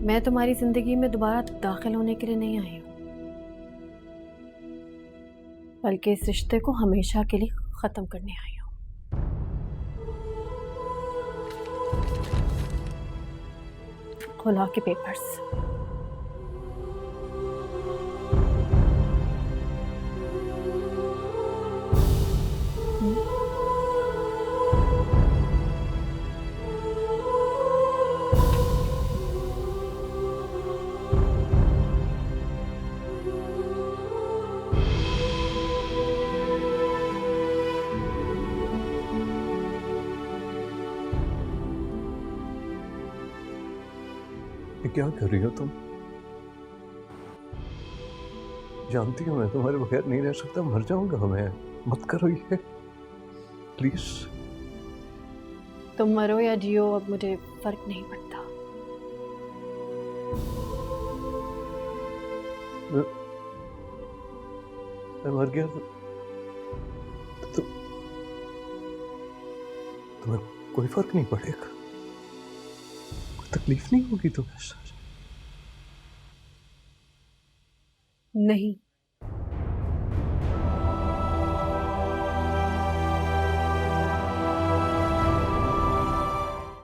मैं तुम्हारी जिंदगी में दोबारा दाखिल होने के लिए नहीं आई हूं, बल्कि इस रिश्ते को हमेशा के लिए खत्म करने आई हूं। खुला के पेपर्स। ये क्या कर रही हो तुम? जानती हो मैं तुम्हारे बगैर नहीं रह सकता, मर जाऊंगा मैं। मत करो ये प्लीज। तुम मरो या जियो, अब मुझे फर्क नहीं पड़ता। मैं मर गया तो तुम्हें कोई फर्क नहीं पड़ेगा, कोई तकलीफ नहीं होगी तुम्हें? नहीं।